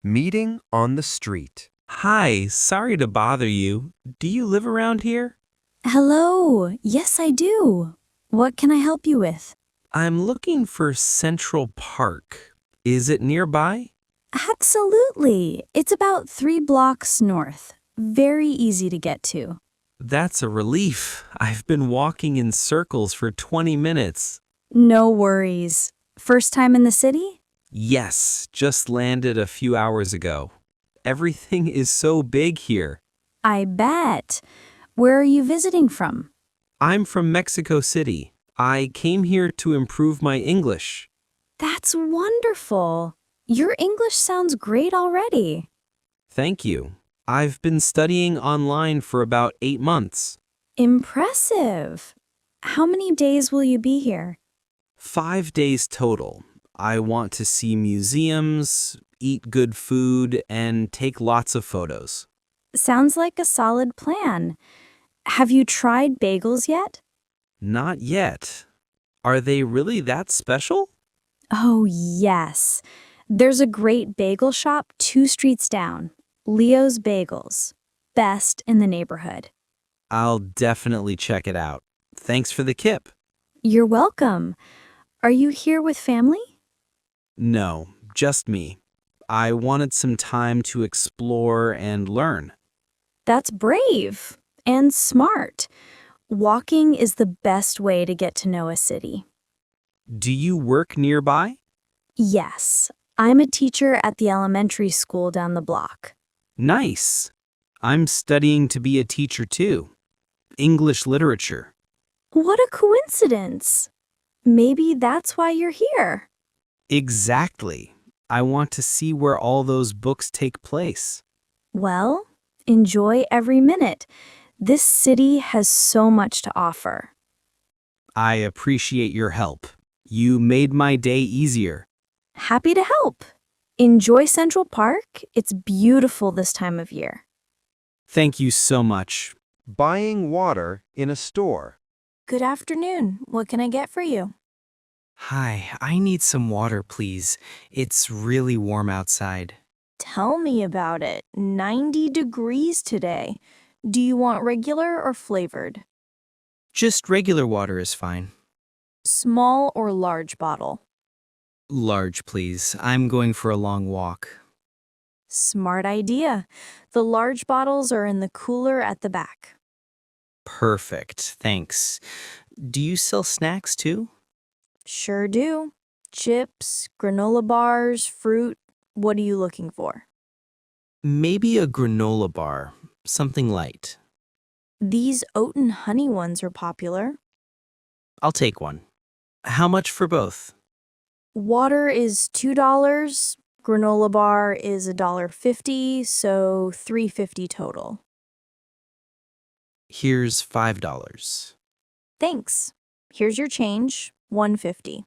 Meeting on the street. Hi, sorry to bother you. Do you live around here? Hello. Yes, I do. What can I help you with? I'm looking for Central Park. Is it nearby? Absolutely. It's about 3 blocks north. Very easy to get to. That's a relief. I've been walking in circles for 20 minutes. No worries. First time in the city? Yes, just landed a few hours ago. Everything is so big here. I bet. Where are you visiting from? I'm from Mexico City. I came here to improve my English. That's wonderful. Your English sounds great already. Thank you. I've been studying online for about 8 months. Impressive. How many days will you be here? 5 days total. I want to see museums, eat good food, and take lots of photos. Sounds like a solid plan. Have you tried bagels yet? Not yet. Are they really that special? Oh, yes. There's a great bagel shop 2 streets down. Leo's Bagels. Best in the neighborhood. I'll definitely check it out. Thanks for the tip. You're welcome. Are you here with family? No, just me. I wanted some time to explore and learn. That's brave and smart. Walking is the best way to get to know a city. Do you work nearby? Yes, I'm a teacher at the elementary school down the block. Nice. I'm studying to be a teacher too. English literature. What a coincidence. Maybe that's why you're here. Exactly. I want to see where all those books take place. Well, enjoy every minute. This city has so much to offer. I appreciate your help. You made my day easier. Happy to help. Enjoy Central Park. It's beautiful this time of year. Thank you so much. Buying water in a store. Good afternoon. What can I get for you? Hi, I need some water, please. It's really warm outside. Tell me about it. 90 degrees today. Do you want regular or flavored? Just regular water is fine. Small or large bottle? Large, please. I'm going for a long walk. Smart idea. The large bottles are in the cooler at the back. Perfect, thanks. Do you sell snacks too? Sure do. Chips, granola bars, fruit. What are you looking for? Maybe a granola bar, something light. These oat and honey ones are popular. I'll take one. How much for both? Water is $2. Granola bar is $1.50, so $3.50 total. Here's $5. Thanks. Here's your change, $1.50.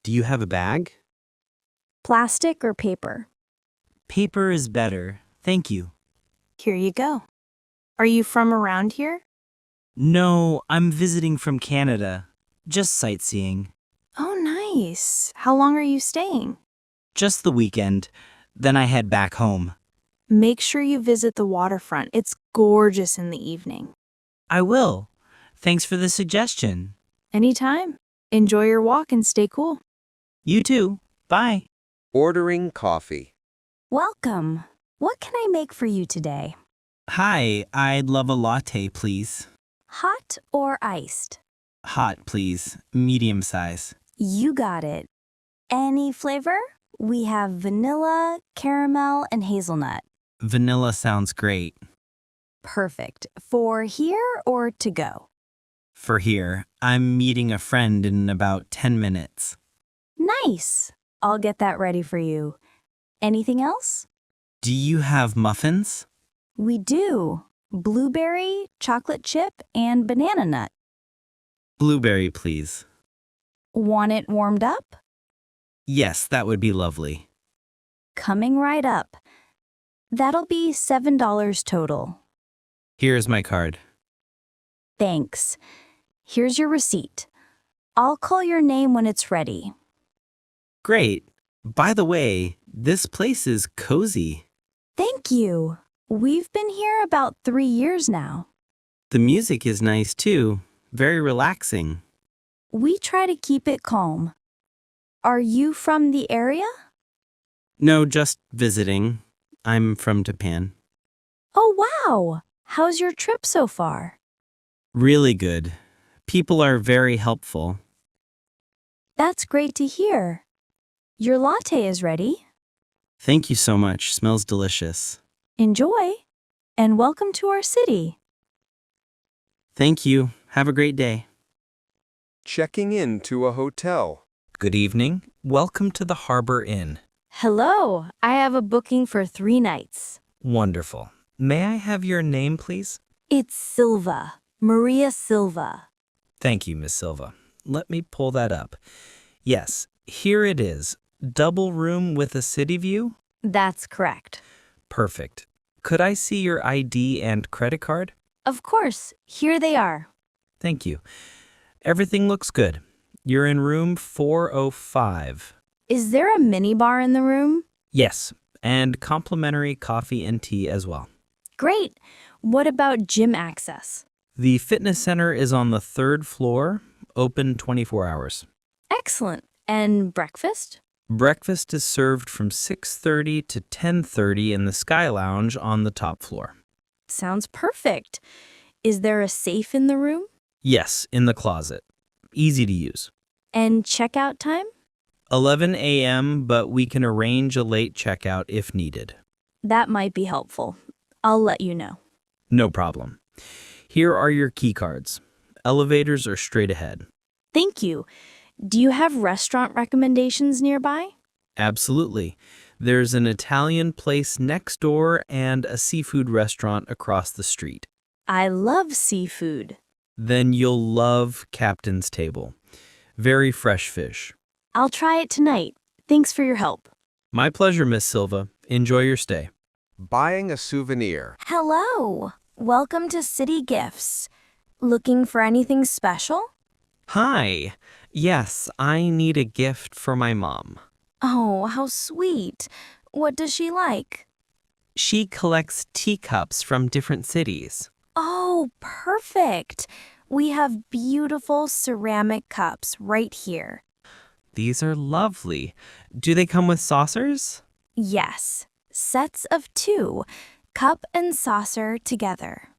Do you have a bag? Plastic or paper? Paper is better, thank you. Here you go. Are you from around here? No, I'm visiting from Canada. Just sightseeing. Oh, nice. How long are you staying? Just the weekend. Then I head back home. Make sure you visit the waterfront. It's gorgeous in the evening. I will. Thanks for the suggestion. Anytime. Enjoy your walk and stay cool. You too. Bye. Ordering coffee. Welcome. What can I make for you today? Hi, I'd love a latte, please. Hot or iced? Hot, please. Medium size. You got it. Any flavor? We have vanilla, caramel, and hazelnut. Vanilla sounds great. Perfect. For here or to go? For here, I'm meeting a friend in about 10 minutes. Nice. I'll get that ready for you. Anything else? Do you have muffins? We do. Blueberry, chocolate chip, and banana nut. Blueberry, please. Want it warmed up? Yes, that would be lovely. Coming right up. That'll be $7 total. Here's my card. Thanks. Here's your receipt. I'll call your name when it's ready. Great. By the way, This place is cozy. Thank you. We've been here about 3 years now. The music is nice too. Very relaxing. We try to keep it calm. Are you from the area? No, just visiting. I'm from Japan. Oh, wow. How's your trip so far? Really good. People are very helpful. That's great to hear. Your latte is ready. Thank you so much. Smells delicious. Enjoy, and welcome to our city. Thank you. Have a great day. Checking into a hotel. Good evening. Welcome to the Harbor Inn. Hello, I have a booking for 3 nights. Wonderful. May I have your name, please? It's Silva, Maria Silva. Thank you, Miss Silva. Let me pull that up. Yes, here it is. Double room with a city view? That's correct. Perfect. Could I see your ID and credit card? Of course, here they are. Thank you. Everything looks good. You're in room 405. Is there a minibar in the room? Yes, and complimentary coffee and tea as well. Great. What about gym access? The fitness center is on the 3rd floor, open 24 hours. Excellent. And breakfast? Breakfast is served from 6:30 to 10:30 in the Sky Lounge on the top floor. Sounds perfect. Is there a safe in the room? Yes, in the closet. Easy to use. And checkout time? 11 a.m., but we can arrange a late checkout if needed. That might be helpful. I'll let you know. No problem. Here are your key cards. Elevators are straight ahead. Thank you. Do you have restaurant recommendations nearby? Absolutely. There's an Italian place next door and a seafood restaurant across the street. I love seafood. Then you'll love Captain's Table. Very fresh fish. I'll try it tonight. Thanks for your help. My pleasure, Miss Silva. Enjoy your stay. Buying a souvenir. Hello. Welcome to City Gifts. Looking for anything special? Hi. Yes, I need a gift for my mom. Oh, how sweet. What does she like? She collects teacups from different cities. Oh, perfect. We have beautiful ceramic cups right here. These are lovely. Do they come with saucers? Yes, sets of 2, cup and saucer together.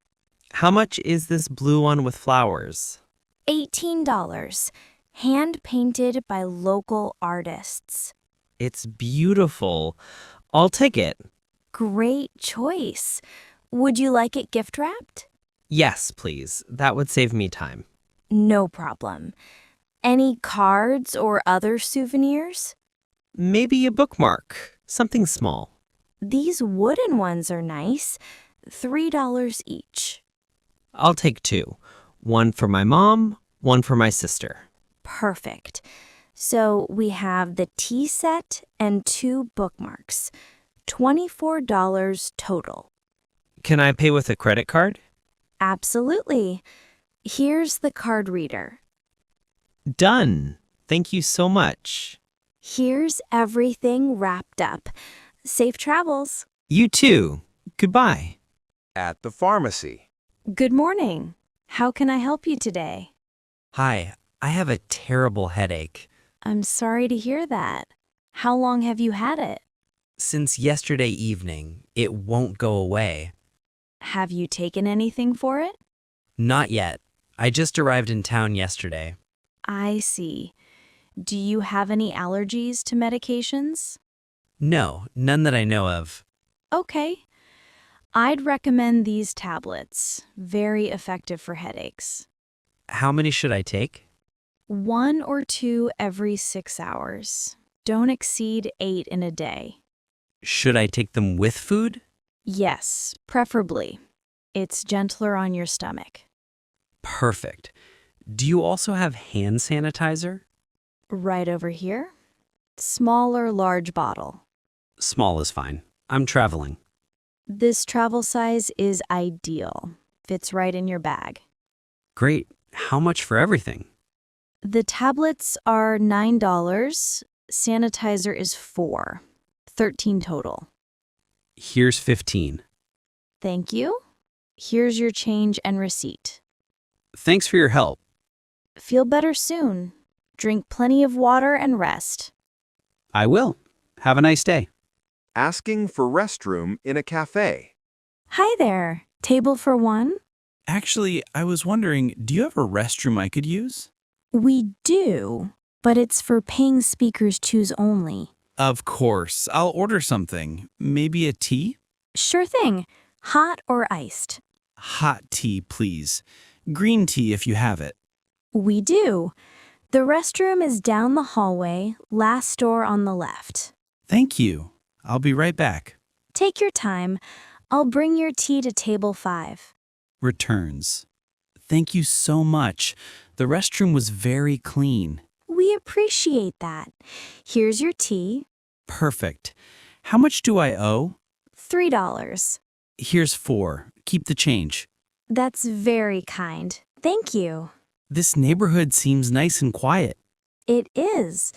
How much is this blue one with flowers? $18, hand-painted by local artists. It's beautiful. I'll take it. Great choice. Would you like it gift-wrapped? Yes, please. That would save me time. No problem. Any cards or other souvenirs? Maybe a bookmark. Something small. These wooden ones are nice. $3 each. I'll take 2. One for my mom, one for my sister. Perfect. So we have the tea set and 2 bookmarks. $24 total. Can I pay with a credit card? Absolutely. Here's the card reader. Done. Thank you so much. Here's everything wrapped up. Safe travels. You too. Goodbye. At the pharmacy. Good morning. How can I help you today? Hi, I have a terrible headache. I'm sorry to hear that. How long have you had it? Since yesterday evening, it won't go away. Have you taken anything for it? Not yet. I just arrived in town yesterday. I see. Do you have any allergies to medications? No, none that I know of. Okay. I'd recommend these tablets. Very effective for headaches. How many should I take? 1 or 2 every 6 hours. Don't exceed 8 in a day. Should I take them with food? Yes, preferably. It's gentler on your stomach. Perfect. Do you also have hand sanitizer? Right over here. Small or large bottle. Small is fine. I'm traveling. This travel size is ideal. Fits right in your bag. Great. How much for everything? The tablets are $9. Sanitizer is $4. 13 total. Here's 15. Thank you. Here's your change and receipt. Thanks for your help. Feel better soon. Drink plenty of water and rest. I will. Have a nice day. Asking for restroom in a cafe. Hi there. Table for one? Actually, I was wondering, do you have a restroom I could use? We do, but it's for paying speakers twos only. Of course. I'll order something. Maybe a tea? Sure thing. Hot or iced? Hot tea, please. Green tea if you have it. We do. The restroom is down the hallway, last door on the left. Thank you. I'll be right back. Take your time. I'll bring your tea to table 5. Returns. Thank you so much. The restroom was very clean. We appreciate that. Here's your tea. Perfect. How much do I owe? $3. Here's 4. Keep the change. That's very kind. Thank you. This neighborhood seems nice and quiet. It is.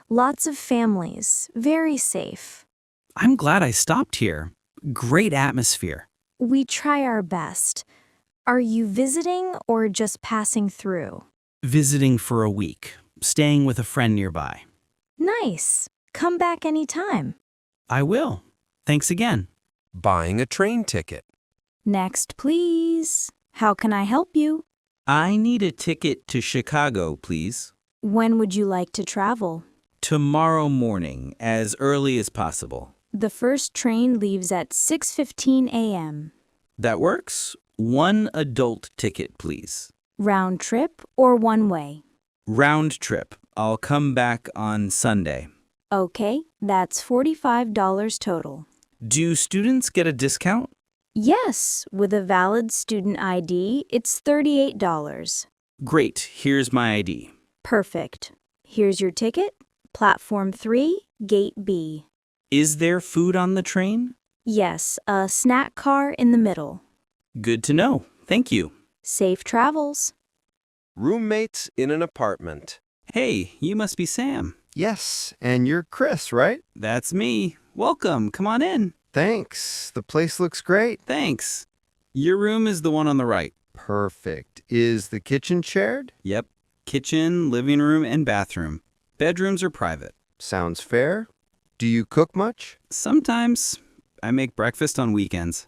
Lots of families. Very safe. I'm glad I stopped here. Great atmosphere. We try our best. Are you visiting or just passing through? Visiting for a week. Staying with a friend nearby. Nice. Come back anytime. I will. Thanks again. Buying a train ticket. Next, please. How can I help you? I need a ticket to Chicago, please. When would you like to travel? Tomorrow morning, as early as possible. The first train leaves at 6:15 a.m. That works. One adult ticket, please. Round trip or one way? Round trip. I'll come back on Sunday. Okay, that's $45 total. Do students get a discount? Yes, with a valid student ID, it's $38. Great. Here's my ID. Perfect. Here's your ticket. Platform 3, Gate B. Is there food on the train? Yes, a snack car in the middle. Good to know. Thank you. Safe travels. Roommates in an apartment. Hey, you must be Sam. Yes, and you're Chris, right? That's me. Welcome. Come on in. Thanks. The place looks great. Thanks. Your room is the one on the right. Perfect. Is the kitchen shared? Yep. Kitchen, living room, and bathroom. Bedrooms are private. Sounds fair. Do you cook much? Sometimes. I make breakfast on weekends.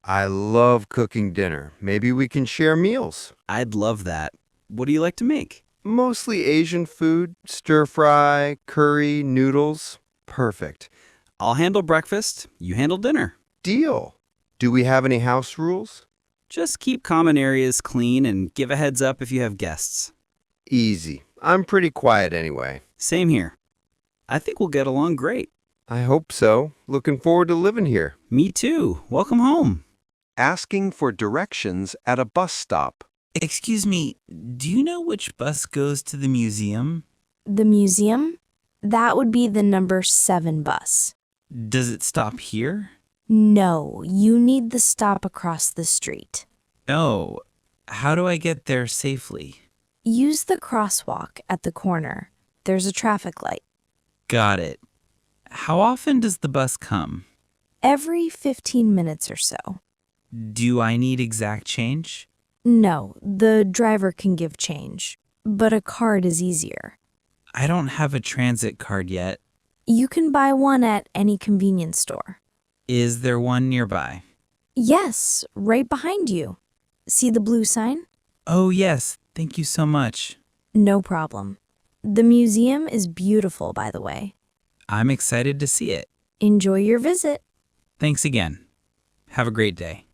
I love cooking dinner. Maybe we can share meals. I'd love that. What do you like to make? Mostly Asian food, stir fry, curry, noodles. Perfect. I'll handle breakfast. You handle dinner. Deal. Do we have any house rules? Just keep common areas clean and give a heads up if you have guests. Easy. I'm pretty quiet anyway. Same here. I think we'll get along great. I hope so. Looking forward to living here. Me too. Welcome home. Asking for directions at a bus stop. Excuse me, do you know which bus goes to the museum? The museum? That would be the number 7 bus. Does it stop here? No, you need the stop across the street. Oh, how do I get there safely? Use the crosswalk at the corner. There's a traffic light. Got it. How often does the bus come? Every 15 minutes or so. Do I need exact change? No, the driver can give change, but a card is easier. I don't have a transit card yet. You can buy one at any convenience store. Is there one nearby? Yes, right behind you. See the blue sign? Oh, yes. Thank you so much. No problem. The museum is beautiful, by the way. I'm excited to see it. Enjoy your visit. Thanks again. Have a great day.